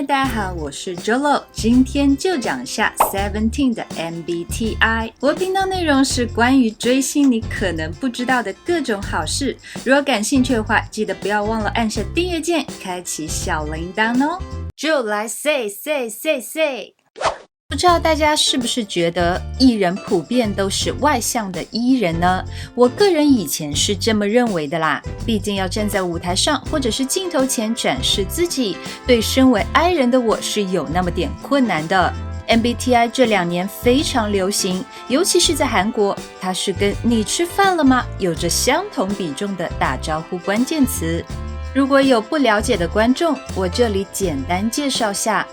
嗨，大家好，我是 Jolo， 今天就讲一下 Seventeen 的 MBTI。我频道内容是关于追星你可能不知道的各种好事，如果感兴趣的话，记得不要忘了按下订阅键，开启小铃铛哦。就来 say。不知道大家是不是觉得艺人普遍都是外向的 E 人呢？我个人以前是这么认为的啦，毕竟要站在舞台上或者是镜头前展示自己，对身为 I 人的我是有那么点困难的。MBTI 这2年非常流行，尤其是在韩国，它是跟你吃饭了吗有着相同比重的打招呼关键词。如果有不了解的观众，我这里简单介绍下。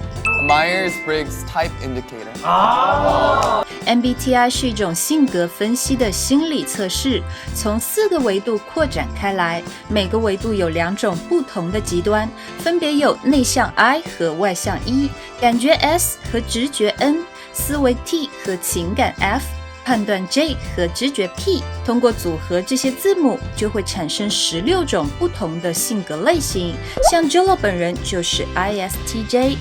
Myers-Briggs Type Indicator。MBTI 是一种性格分析的心理测试，从4个维度扩展开来，每个维度有2种不同的极端，分别有内向 I 和外向 E， 感觉 S 和直觉 N， 思维 T 和情感 F，判断 J 和知觉 P， 通过组合这些字母，就会产生16种不同的性格类型。像 Jolo 本人就是 ISTJ。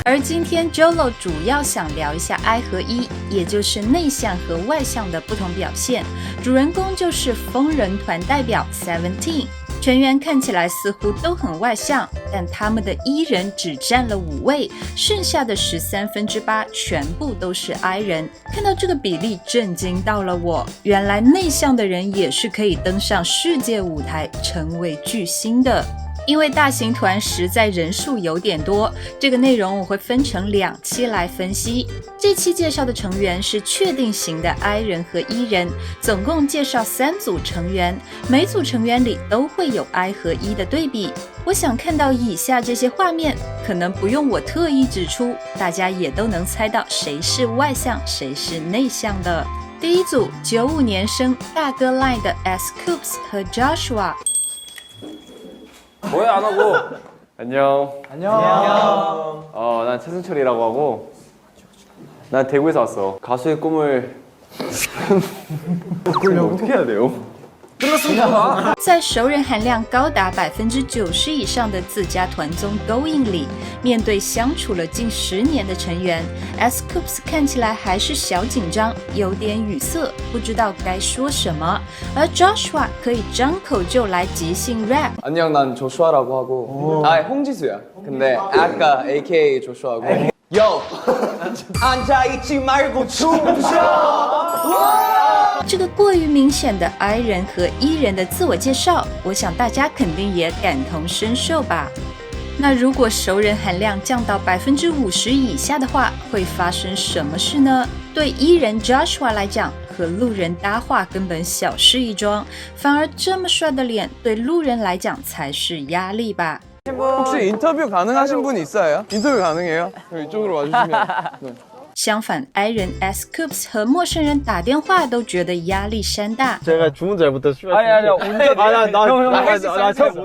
而今天 Jolo 主要想聊一下 I 和 E， 也就是内向和外向的不同表现。主人公就是疯人团代表 Seventeen。全员看起来似乎都很外向，但他们的 E 人只占了5位，剩下的8%全部都是 I 人。看到这个比例震惊到了我，原来内向的人也是可以登上世界舞台，成为巨星的。因为大型团实在人数有点多，这个内容我会分成2期来分析。这期介绍的成员是确定型的 I 人和 E 人，总共介绍3组成员，每组成员里都会有 I 和 E 的对比。我想看到以下这些画面，可能不用我特意指出，大家也都能猜到谁是外向，谁是内向的。第一组95年生大哥 LINE 的 S.Coups 和 Joshua。 뭐야 안 하고? 안녕. 안녕. 난 최승철이라고 하고. 난 대구에서 왔어. 가수의 꿈을 어떻게 해야 돼요? 在熟人含量高达90%以上的自家团综 Going 里，面对相处了近10年的成员 ，S.Coups 看起来还是小紧张，有点语塞，不知道该说什么。而 Joshua 可以张口就来即兴 rap。 안녕, 난 조슈아라고 하고. 홍지수야. 근데 아까 AKA 조슈아고. Yo, 앉아있지 말고 춤춰. 这个过于明显的 I 人和 E 人的自我介绍，我想大家肯定也感同身受吧。那如果熟人含量降到50%以下的话，会发生什么事呢？对 E 人 Joshua 来讲，和路人搭话根本小事一桩，反而这么帅的脸对路人来讲才是压力吧。 혹시 인터뷰 가능하신 분 있어요? 인터뷰 가능해요? 이쪽으로 와주시면. 네. 相反 ，I 人 S.Coups 和陌生人打电话都觉得压力山大。 제가 주문 잘못했어요. 나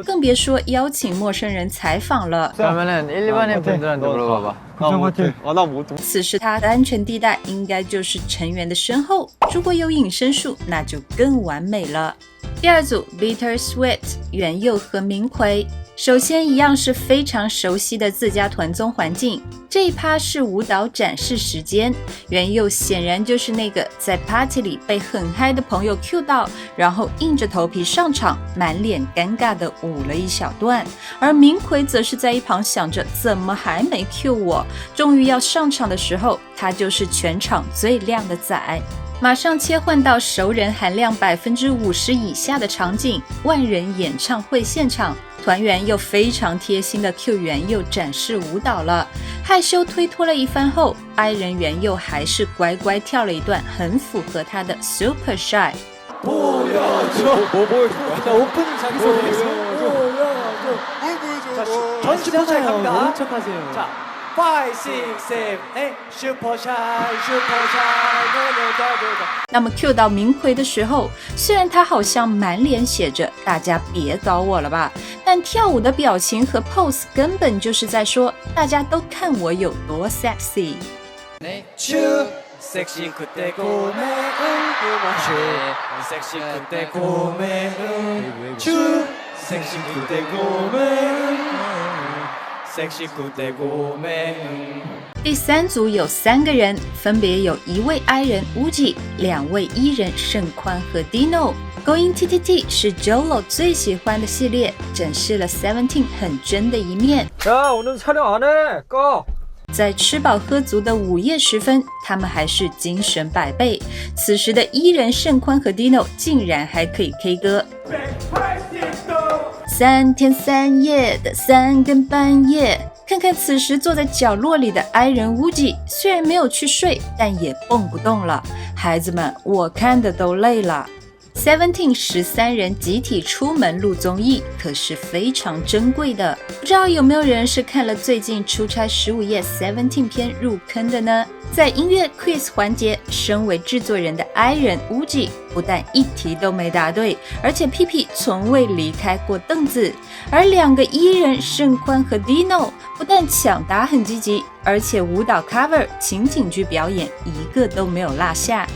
更别说邀请陌生人采访了。 그러면은 일반인 분들한테 물어봐봐. 나 못. 此时他的安全地带应该就是成员的身后，如果有隐身术，那就更完美了。第2组 Bittersweet 元佑和明奎。 首先，一样是非常熟悉的自家团综环境。这一趴是舞蹈展示时间，元佑显然就是那个在 party 里被很嗨的朋友 cue 到，然后硬着头皮上场，满脸尴尬的舞了一小段。而明奎则是在一旁想着怎么还没 cue 我，终于要上场的时候，他就是全场最靓的仔。 马上切换到熟人含量50%以下的场景，万人演唱会现场，团员又非常贴心的 cue 元佑展示舞蹈了。害羞推脱了一番后 ，I 人元佑还是乖乖跳了一段很符合他的 Super Shy。 보여줘. 뭐 보여줄 거야? 자, 오프닝 자기소개 보여줘. 뭘 보여줘? 전시잖아요. 모른 척하세요. 자, 5, 6, 7, 8, 슈퍼 샤이, 슈퍼 샤이, 노노다도다. 那么 Q 到明奎的时候，虽然他好像满脸写着“大家别搞我了吧”，但跳舞的表情和 pose 根本就是在说“大家都看我有多 sexy”。 슈 섹시 그때 고매운 슈 섹시 그때 고매운 슈 섹시 그때 고매운 섹시 그대 고메第3组有3个人，分别有1位 I 人 Woozi、2位 E 人盛宽和 Dino。Going TTT 是 Jolo 最喜欢的系列，展示了 Seventeen 很真的一面。 야 오늘 촬영 안 해 꺼 在吃饱喝足的午夜时分，他们还是精神百倍。此时的 E 人盛宽和 Dino 竟然还可以 K 歌。3天3夜的3更半夜，看看此时坐在角落里的 I 人 Woozi， 虽然没有去睡，但也蹦不动了。孩子们，我看的都累了。Seventeen 13人集体出门录综艺，可是非常珍贵的。不知道有没有人是看了最近出差15夜 Seventeen 篇入坑的呢？在音乐 quiz 环节，身为制作人的 I 人 Woozi 不但一题都没答对，而且屁屁从未离开过凳子。而2个 E 人盛宽和 Dino 不但抢答很积极，而且舞蹈 cover、情景剧表演一个都没有落下。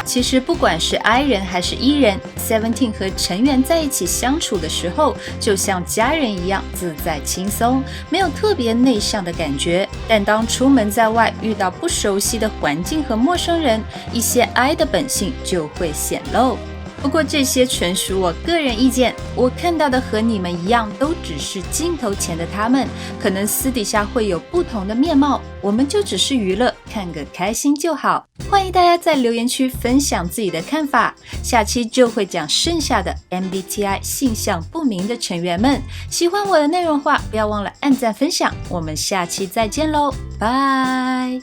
其实不管是 I 人还是 E 人 ，Seventeen 和成员在一起相处的时候，就像家人一样自在轻松，没有特别内向的感觉。但当出门在外遇到不熟悉的环境和陌生人，一些 I 的本性就会显露。不过这些全属我个人意见，我看到的和你们一样，都只是镜头前的他们，可能私底下会有不同的面貌，我们就只是娱乐，看个开心就好。欢迎大家在留言区分享自己的看法，下期就会讲剩下的 MBTI 性向不明的成员们。喜欢我的内容的话，不要忘了按赞分享，我们下期再见喽，拜。